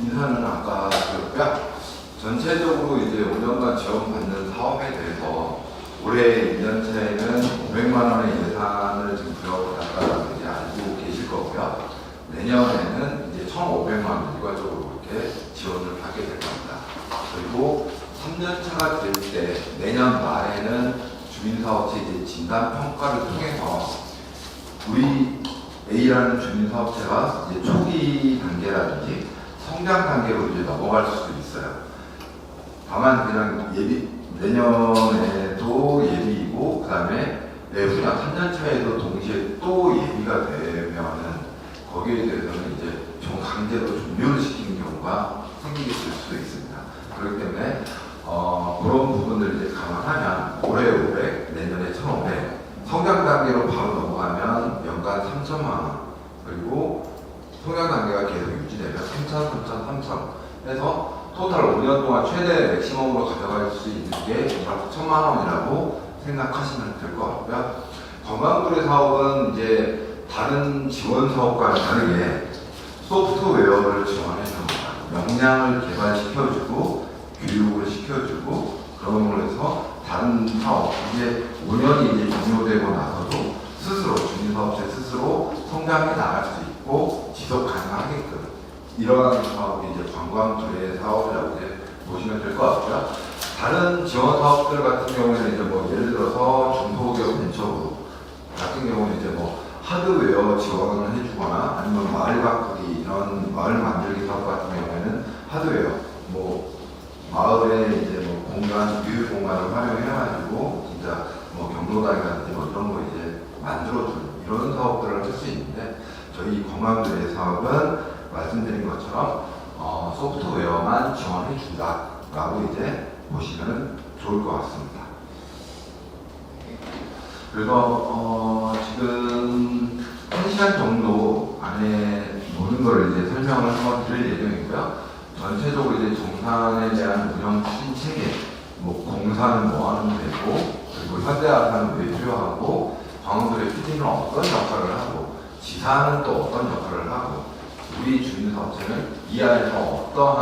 인사는 아까 드렸고요. 전체적으로 이제 5년간 지원받는 사업에 대해서 올해 1년차에는 500만 원의 예산을 지금 들어갔다는 이제 알고 계실 거고요. 내년에는 이제 1,500만 원 일괄적으로 이렇게 지원을 하게 될 겁니다. 그리고 3년차가 될 때 내년 말에는 주민사업체 이제 진단평가를 통해서 우리 A라는 주민사업체가 이제 초기 단계라든지 성장 단계로 이제 넘어갈 수도 있어요. 다만 그냥 내년에도 예비이고, 그 다음에 내후년 3년차에도 동시에 또 예비가 되면은 거기에 대해서는 이제 좀 강제로 종료를 시키는 경우가 생길 수도 있습니다. 그렇기 때문에 그런 부분들을 이제 감안하면 올해 500, 내년에 1,500, 성장 단계로 바로 넘어가면 연간 3천만 원, 그리고 성장 단계가 계속 유지되면 3천, 3천, 3천 해서 토탈 5년 동안 최대 맥시멈으로 가져갈 수 있는 게 9천만 원이라고 생각하시면 될 것 같고요. 관광거래 사업은 이제 다른 지원 사업과는 다르게 소프트웨어를 지원해 주는 겁니다. 역량을 개발시켜주고 교육을 시켜주고 그런 해서 다른 사업, 이제 5년이 이제 종료되고 나서도 스스로 주민사업체 스스로 성장해 나갈 수 있고 지속 가능하게끔 이러한 사업이 이제 관광거래 사업이라고 이제 보시면 될 것 같고요. 다른 지원 사업들 같은 경우에는 이제 뭐 예를 들어서 중소기업 벤처그룹 같은 경우는 이제 뭐 하드웨어 지원을 해주거나 아니면 마을 가꾸기 이런 마을 만들기 사업 같은 경우에는 하드웨어 뭐 마을에 이제 뭐 공간 유휴 공간을 활용해가지고 진짜 뭐 경로당이라든지 뭐 이런 거 이제 만들어주는 이런 사업들을 할 수 있는데 저희 관광거래 사업은 말씀드린 것처럼 소프트웨어만 지원해 준다라고 이제 보시면 좋을 것 같습니다. 그래서 지금 1시간 정도 안에 모든 걸 이제 설명을 한번 드릴 예정이고요. 전체적으로 이제 정산에 대한 운영 추진 체계, 뭐 공사는 뭐 하면 되고, 그리고 현대아산은 왜 필요하고, 관광거래 PD는 어떤 역할을 하고, 지사는 또 어떤 역할을 하고, 우리 주민사업체는 이 안에서 어떠한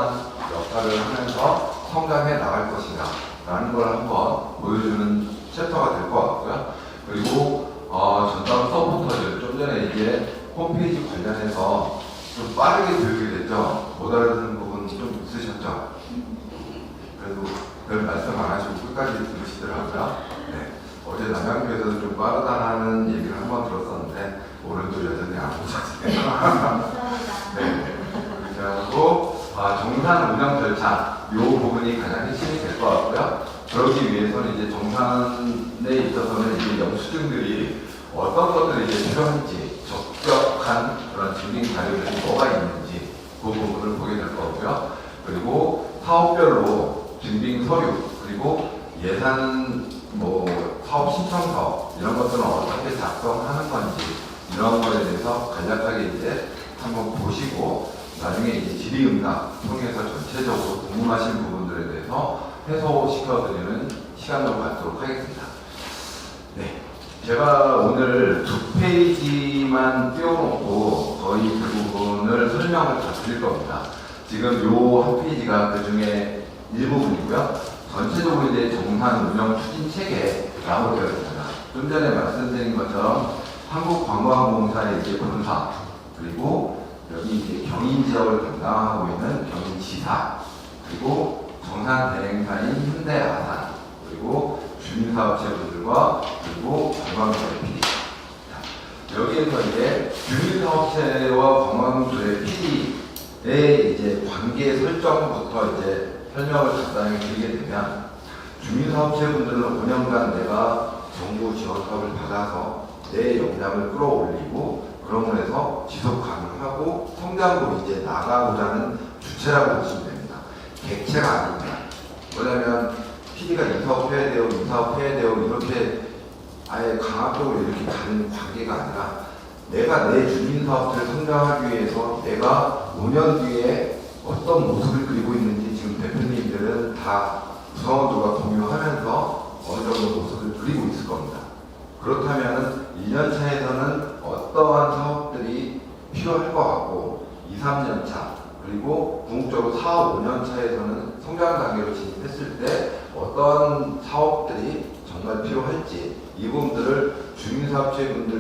역할을 하면서 성장해 나갈 것인가 라는 걸 한번 보여주는 챕터가 될 것 같고요. 그리고 전담 서포터들 좀 전에 이제 홈페이지 관련해서 좀 빠르게 교육이 됐죠. 못 알아듣는 부분 좀 있으셨죠? 그래도 별 말씀 안 하시고 끝까지 들으시더라고요. 네. 어제 남양주에서도 좀 빠르다는 얘기를 한번 들었었는데 오늘도 여전히 안 보셨어요. 네. 그리고 정산 운영 절차 이 부분이 가장 핵심이 될 것 같고요. 그러기 위해서는 이제 정산에 있어서는 이제 영수증들이 어떤 것들이 이제 필요한지 적격한 그런 증빙 자료들이 뭐가 있는지 그 부분을 보게 될 거고요. 그리고 사업별로 증빙 서류 그리고 예산 뭐 사업 신청 사업 이런 것들은 어떻게 작성하는 건지 이런 거에 대해서 간략하게 이제 한번 보시고 나중에 이제 질의응답 통해서 전체적으로 궁금하신 부분들에 대해서 해소시켜드리는 시간으로 갖도록 하겠습니다. 네, 제가 오늘 2페이지만 띄워놓고 거의 대부분을 설명을 다 드릴 겁니다. 지금 요 한 페이지가 그 중에 일부분이고요. 전체적으로 이제 정산 운영 추진 체계라고 되어 있습니다. 좀 전에 말씀드린 것처럼 한국관광공사의 이제 본사 그리고 여기 이제 경인 지역을 담당하고 있는 경인지사 그리고 정산 대행사인 현대아산 그리고 주민사업체분들과 그리고 관광거래 PD 여기에서 이제 주민사업체와 관광거래 PD의 이제 관계 설정부터 이제 설명을 간단히 드리게 되면 주민사업체분들은 5년간 내가 정부 지원 사업을 받아서 내 역량을 끌어올리고 그런 면에서 지속 가능하고 성장으로 이제 나가고자 하는 주체라고 보시면 됩니다. 객체가 아닙니다. 뭐냐면 PD가 이 사업 해야 돼요, 이 사업 해야 돼요 이렇게 아예 강압적으로 이렇게 가는 관계가 아니라 내가 내 주민사업체를 성장하기 위해서 내가 5년 뒤에 어떤 모습을 그리고 있는지 지금 대표님들은 다 구성원들과 공유하면서 어느 정도 모습을 그리고 있을 겁니다. 그렇다면 1년 차에서는 어떠한 사업들이 필요할 것 같고 2, 3년 차 그리고 궁극적으로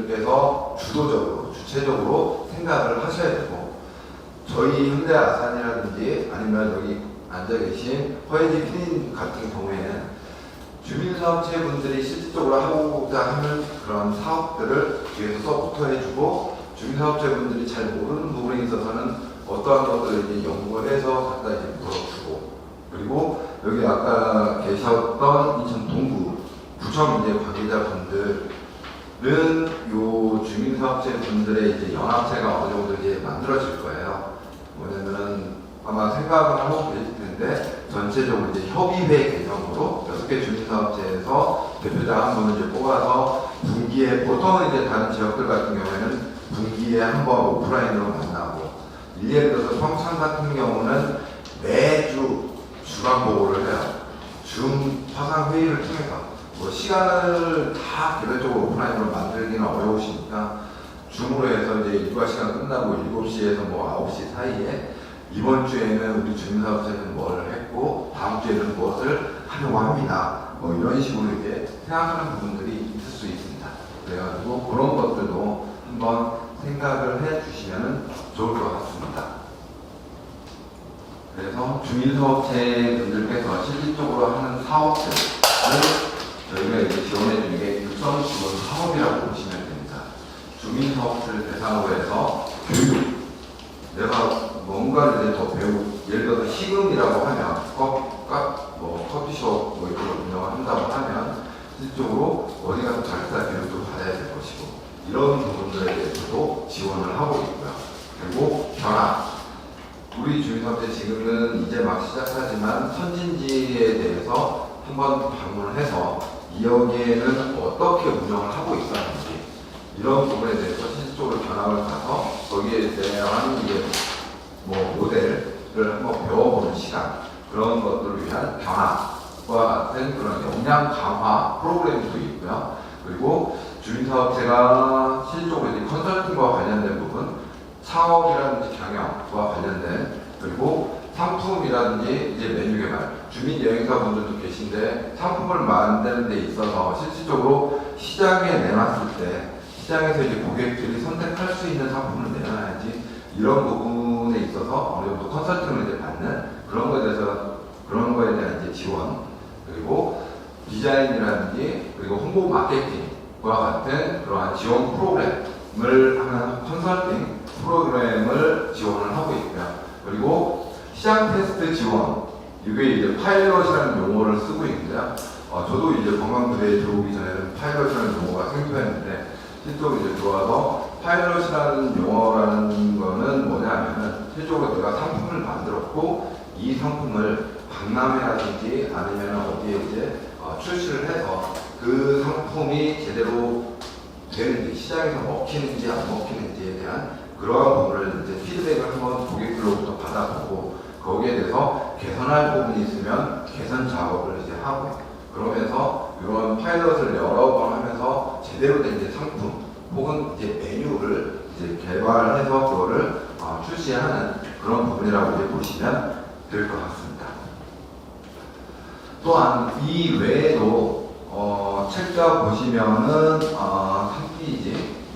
주민사업체분들께서 주도적으로, 주체적으로 생각을 하셔야 되고, 저희 현대 아산이라든지 아니면 여기 앉아 계신 허예지 PD님 같은 경우에는 주민사업체분들이 실질적으로 하고자 하는 그런 사업들을 뒤에서 서포터해주고, 주민사업체분들이 잘 모르는 부분에 있어서는 어떠한 것들을 이제 연구해서 갖다 이제 물어주고, 그리고 여기 아까 계셨던 인천 동구 구청 이제 관계자분들은 요 주민사업체분들의 이제 연합체가 어느 정도 이제 만들어질 거예요. 뭐냐면은 아마 생각을 하고 계실 텐데 전체적으로 이제 협의회 개정으로 6개 주민사업체에서 대표자 한 분을 이제 뽑아서 분기에, 보통은 이제 다른 지역들 같은 경우에는 분기에 한 번 오프라인으로 만나고, 예를 들어서 평창 같은 경우는 매주 주간 보고를 해요. 줌 화상 회의를 통해서. 뭐 시간을 다 개별적으로 오프라인으로 만들기는 어려우시니까 줌으로 해서 이제 일과 시간 끝나고 7시에서 뭐 9시 사이에 이번 주에는 우리 주민사업체는 뭘 했고 다음 주에는 무엇을 하려고 합니다. 뭐 이런 식으로 이제 생각하는 부분들이 있을 수 있습니다. 그래가지고 그런 것들도 한번 생각을 해 주시면 좋을 것 같습니다. 그래서 주민사업체 분들께서 실질적으로 하는 사업들을 저희가 이제 지원해 주는 게 육성 지원 사업이라고 보시면 됩니다. 주민사업체를 대상으로 해서 교육, 내가 뭔가를 이제 더 배우고, 예를 들어서 시금이라고 하면 커피숍 뭐 이런 걸 운영을 한다고 하면 실질적으로 어디 가서 자기사 교육도 받아야 될 것이고, 이런 부분들에 대해서도 지원을 하고 있고요. 그리고 변화, 우리 주민사업체 지금은 이제 막 시작하지만 선진지에 대해서 한번 방문을 해서 여기에는 어떻게 운영을 하고 있었는지 이런 부분에 대해서 실질적으로 견학을 가서 거기에 대한 이제 뭐 모델을 한번 배워보는 시간, 그런 것들을 위한 변화와 같은 그런 역량 강화 프로그램도 있고요. 그리고 주민사업체가 실질적으로 이제 컨설팅과 관련된 부분, 사업이라든지 경영과 관련된, 그리고 상품이라든지 이제 메뉴 개발, 주민 여행사분들도 계신데 상품을 만드는 데 있어서 실질적으로 시장에 내놨을 때 시장에서 이제 고객들이 선택할 수 있는 상품을 내놔야지, 이런 부분에 있어서 어느 정도 컨설팅을 이제 받는 그런 거에 대해서, 그런 거에 대한 이제 지원, 그리고 디자인이라든지 그리고 홍보 마케팅과 같은 그러한 지원 프로그램을 하는 컨설팅 프로그램을 지원을 하고 있고요. 그리고 시장 테스트 지원, 이게 이제 파일럿이라는 용어를 쓰고 있는데요. 저도 이제 관광부대에 들어오기 전에는 파일럿이라는 용어가 생소했는데, 실제로 이제 들어와서 파일럿이라는 용어라는 거는 뭐냐면은 실제로 내가 상품을 만들었고 이 상품을 박람회라든지 아니면 어디에 이제 출시를 해서 그 상품이 제대로 되는지, 시장에서 먹히는지 안 먹히는지에 대한 그러한 부분을 이제 피드백을 한번 고객들로부터 받아보고, 거기에 대해서 개선할 부분이 있으면 개선 작업을 이제 하고, 그러면서 이런 파일럿을 여러 번 하면서 제대로 된 이제 상품 혹은 이제 메뉴를 이제 개발해서 그거를 출시하는 그런 부분이라고 이제 보시면 될 것 같습니다. 또한 이 외에도 책자 보시면은 3페이지,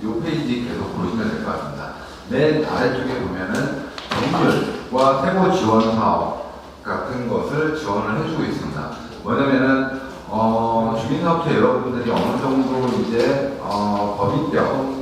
이 페이지 계속 보시면 될 것 같습니다. 맨 아래쪽에 보면은 정률과 세부 지원 사업 같은 것을 지원을 해주고 있습니다. 뭐냐면은 주민사업체 여러분들이 어느 정도 이제 법인격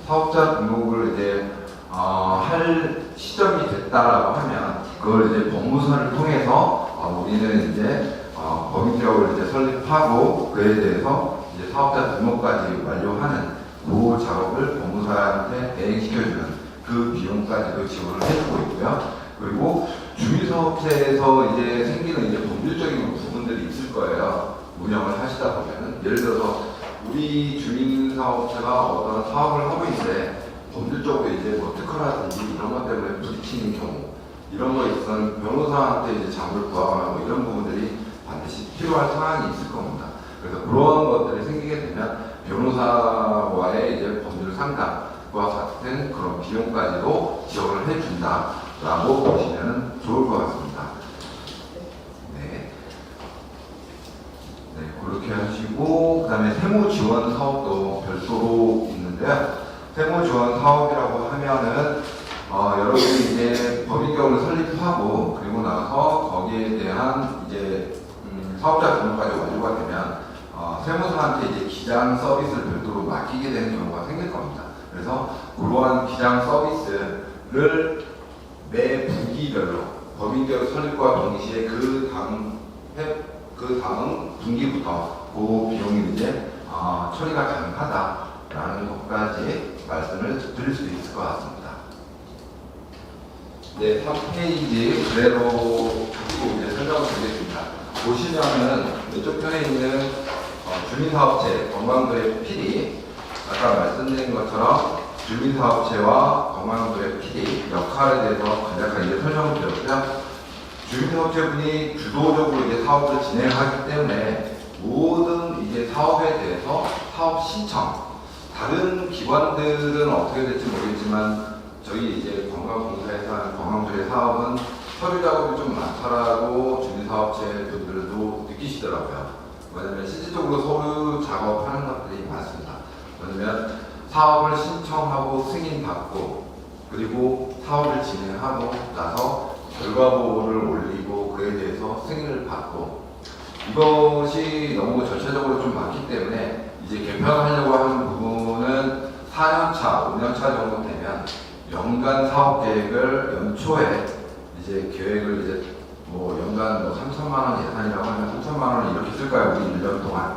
사업자 등록을 이제 할 시점이 됐다라고 하면 그걸 이제 법무사를 통해서 우리는 이제 법인격을 이제 설립하고 그에 대해서 이제 사업자 등록까지 완료하는 그 작업을 법무사한테 대행시켜주는 그 비용까지도 지원을 해주고 있고요. 그리고 주민사업체에서 이제 생기는 이제 법률적인 부분들이 있을 거예요. 운영을 하시다 보면은, 예를 들어서 우리 주민사업체가 어떤 사업을 하고 있는데 법률적으로 이제 뭐 특허라든지 이런 것 때문에 부딪히는 경우, 이런 거에 있어서는 변호사한테 이제 장부를 구하거나 뭐 이런 부분들이 반드시 필요한 상황이 있을 겁니다. 그래서 그런 것들이 생기게 되면 변호사와의 이제 법률 상담과 같은 그런 비용까지도 지원을 해준다라고 보시면 좋을 것 같습니다. 네. 네, 그렇게 하시고, 그 다음에 세무 지원 사업도 별도로 있는데, 드렸는데요. 세무 지원 사업이라고 하면은 여러분이 이제 법인격을 설립하고 그리고 나서 거기에 대한 이제 사업자 등록까지 완료가 되면 세무서한테 이제 기장 서비스를 별도로 맡기게 되는 경우가 생길 겁니다. 그래서 그러한 기장 서비스를 매 분기별로 법인격 설립과 동시에 그 다음 분기부터 그 비용이 이제 처리가 가능하다라는 것까지 말씀을 드릴 수 있을 것 같습니다. 네, 3페이지 그대로 가지고 이제 설명을 드리겠습니다. 보시면은 왼쪽 편에 있는 주민사업체 관광도의 PD, 아까 말씀드린 것처럼 주민사업체와 관광도의 PD 역할에 대해서 간략하게 이제 설명을 드렸고요. 주민사업체분이 주도적으로 이제 사업을 진행하기 때문에 모든 이제 사업에 대해서 사업 신청, 다른 기관들은 어떻게 될지 모르겠지만 저희 이제 관광공사에서 하는 관광도의 사업은 서류 작업이 좀 많다라고 주민사업체 분들도 느끼시더라고요. 왜냐면 실질적으로 서류 작업하는 것들이 많습니다. 왜냐면 사업을 신청하고 승인받고 그리고 사업을 진행하고 나서 결과보고를 올리고 그에 대해서 승인을 받고 이것이 너무 전체적으로 좀 많기 때문에 이제 개편하려고 하는 부분은 4년차, 5년차 정도 되면 연간 사업 계획을 연초에 이제 계획을 이제 뭐 연간 뭐 3천만 원 예산이라고 하면 3천만 원을 이렇게 쓸까요? 우리 1년 동안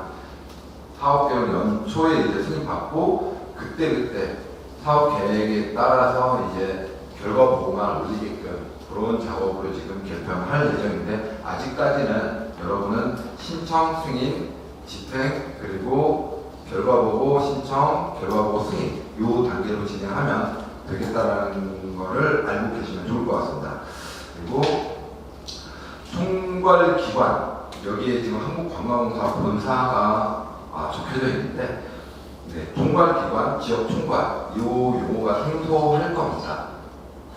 사업 계획을 연초에 이제 승인받고 그때 사업 계획에 따라서 이제 결과 보고만 올리게끔 그런 작업으로 지금 개편할 예정인데 아직까지는 여러분은 신청, 승인, 집행 그리고 결과보고 신청, 결과보고 승인 이 단계로 진행하면 되겠다라는 거를 알고 계시면 좋을 것 같습니다. 그리고 총괄기관 여기에 지금 한국관광공사 본사가 적혀져 있는데 총괄기관, 지역총괄 이 용어가 생소할 겁니다.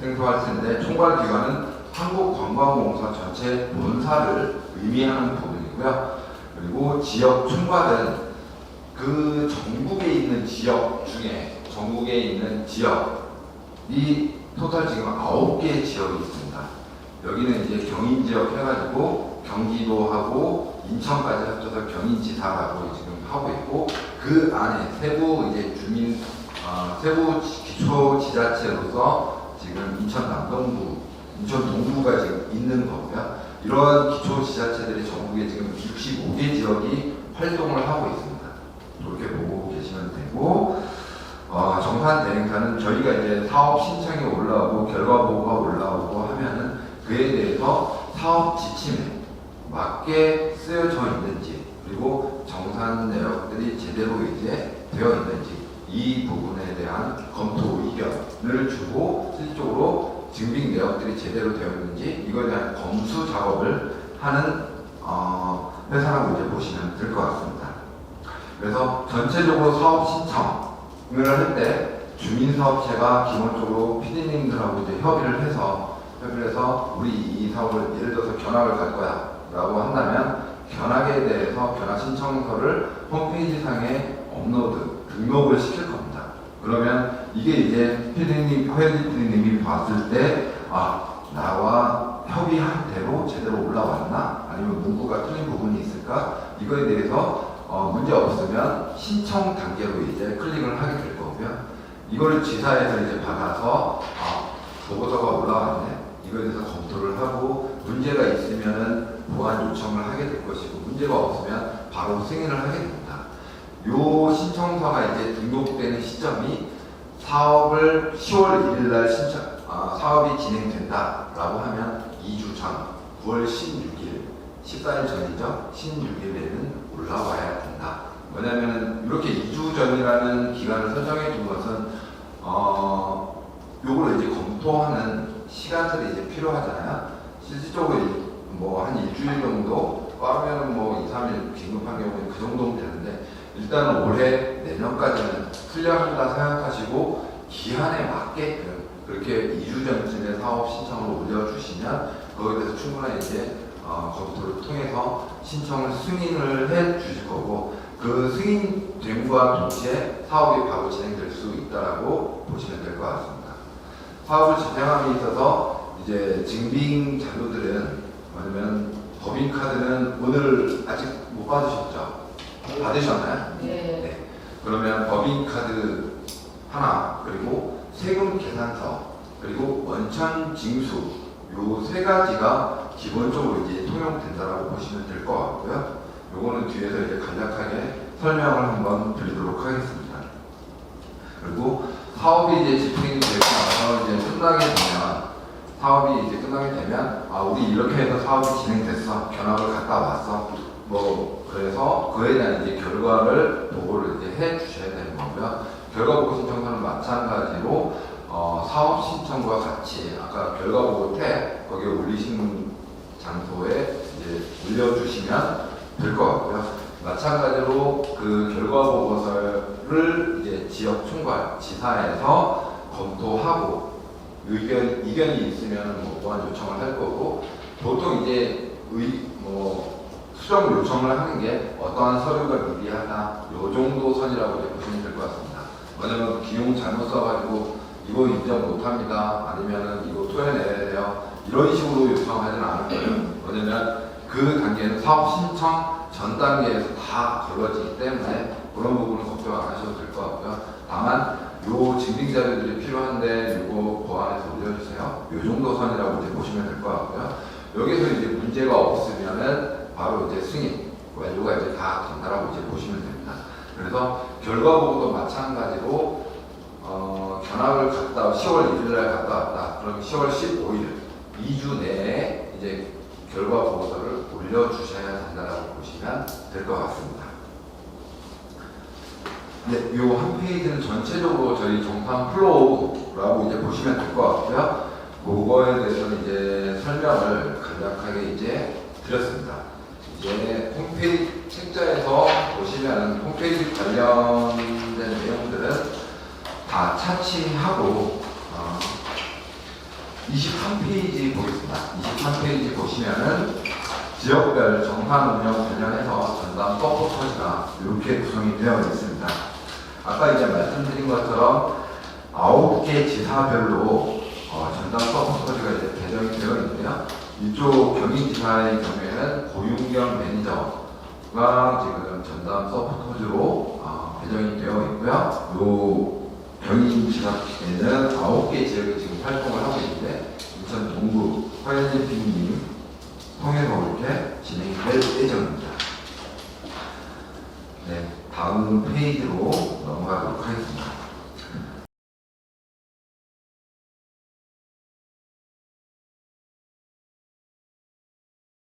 생소할 텐데 총괄기관은 한국관광공사 전체 본사를 의미하는 부분이고요. 그리고 지역총괄은 그 전국에 있는 지역 중에 전국에 있는 지역이 토탈 지금 9개의 지역이 있습니다. 여기는 이제 경인지역 해가지고 경기도하고 인천까지 합쳐서 경인지사라고 지금 하고 있고 그 안에 세부 이제 세부 기초지자체로서 지금 인천 남동부, 인천 동부가 지금 있는 거고요. 이러한 기초지자체들이 전국에 지금 65개 지역이 활동을 하고 있습니다. 이렇게 보고 계시면 되고 정산 대행사는 저희가 이제 사업 신청이 올라오고 결과 보고가 올라오고 하면은 그에 대해서 사업 지침에 맞게 쓰여져 있는지 그리고 정산 내역들이 제대로 이제 되어 있는지 이 부분에 대한 검토 의견을 주고 실질적으로 증빙 내역들이 제대로 되어 있는지 이거에 대한 검수 작업을 하는 회사라고 이제 보시면 될 것 같습니다. 그래서 전체적으로 사업 신청을 할 때 주민사업체가 기본적으로 PD님들하고 이제 협의를 해서 우리 이 사업을 예를 들어서 견학을 갈 거야 라고 한다면 견학에 대해서 견학 신청서를 홈페이지 상에 업로드, 등록을 시킬 겁니다. 그러면 이게 이제 회계 PD님이 봤을 때 나와 협의한 대로 제대로 올라왔나? 아니면 문구가 틀린 부분이 있을까? 이거에 대해서 문제 없으면 신청 단계로 이제 클릭을 하게 될 거고요. 이거를 지사에서 이제 받아서 보고서가 올라왔네. 이거에 대해서 검토를 하고 문제가 있으면은 보완 요청을 하게 될 것이고 문제가 없으면 바로 승인을 하게 됩니다. 요 신청서가 이제 등록되는 시점이 사업을 10월 1일 날 사업이 진행된다라고 하면 2주 전 9월 16일 14일 전이죠. 16일에는 올라와야 된다. 왜냐하면 이렇게 2주 전이라는 기간을 설정해 둔 것은 요거를 이제 검토하는 시간들이 이제 필요하잖아요. 실질적으로 뭐 한 일주일 정도 빠르면 뭐 2, 3일 긴급한 경우에 그 정도면 되는데 일단 올해 내년까지는 풀려한다 생각하시고 기한에 맞게끔 그렇게 2주 전쯤에 사업 신청을 올려주시면 거기에 대해서 충분한 이제 검토를 통해서 신청을 승인을 해 주실 거고 그 승인됨과 동시에 사업이 바로 진행될 수 있다라고 보시면 될 것 같습니다. 사업을 진행함에 있어서 이제 증빙 자료들은 뭐냐면 법인카드는 오늘 아직 못 받으셨죠? 받으셨나요? 네. 그러면 법인카드 하나, 그리고 세금 계산서, 그리고 원천 징수 요 세 가지가 기본적으로 이제 통용된다라고 보시면 될 것 같고요. 요거는 뒤에서 이제 간략하게 설명을 한번 드리도록 하겠습니다. 그리고 사업이 이제 집행이 되고 나서 이제 끝나게 되면 아 우리 이렇게 해서 사업이 진행됐어, 견학을 갔다 왔어, 뭐 그래서 그에 대한 이제 결과를 보고를 이제 해 주셔야 되는 거고요. 결과 보고 신청서는 마찬가지로 사업 신청과 같이 아까 결과 보고 태 거기에 올리신 장소에 이제 올려주시면 될 것 같고요. 마찬가지로 그 결과 보고서를 이제 지역 총괄 지사에서 검토하고 이견이 있으면 뭐 보완 요청을 할 거고, 보통 이제 수정 요청을 하는 게 어떠한 서류가 미비하다 요 정도 선이라고 이제 보시면 될 것 같습니다. 왜냐면 기용 잘못 써가지고 이거 인정 못합니다, 아니면은 이거 토해내야 돼요, 이런 식으로 요청하지는 않을 거예요. 왜냐면 그 단계는 사업 신청 전 단계에서 다 걸러지기 때문에 그런 부분은 걱정 안 하셔도 될 것 같고요. 다만 요 증빙 자료들이 필요한데 요거 보완해서 올려주세요, 요 정도 선이라고 이제 보시면 될 것 같고요. 여기서 이제 문제가 없으면은 바로 이제 승인 완료가 이제 다 된다라고 이제 보시면 됩니다. 그래서 결과 보고도 마찬가지로 견학을 갔다 10월 1일 날 갔다 왔다. 그럼 10월 15일 2주 내에 이제 결과 보고서를 올려주셔야 된다라고 보시면 될 것 같습니다. 네, 요 한 페이지는 전체적으로 저희 정산 플로우라고 이제 보시면 될 것 같고요. 그거에 대해서는 이제 설명을 간략하게 이제 드렸습니다. 이제 홈페이지 책자에서 보시면 홈페이지 관련된 내용들은 다 차치하고 23페이지 보겠습니다. 23페이지 보시면은 지역별 정산 운영 관련해서 전담 서포터즈가 이렇게 구성이 되어 있습니다. 아까 이제 말씀드린 것처럼 9개 지사별로 전담 서포터즈가 이제 배정이 되어 있는데요. 이쪽 경인지사의 경우에는 고윤경 매니저가 지금 전담 서포터즈로 배정이 되어 있고요. 요 경인지사에는 9개 지역에 지금 활동을 하고 있는데 인천 동구 허현진 PD님 통해서 이렇게 진행이 될 예정입니다. 네, 다음 페이지로 넘어가도록 하겠습니다.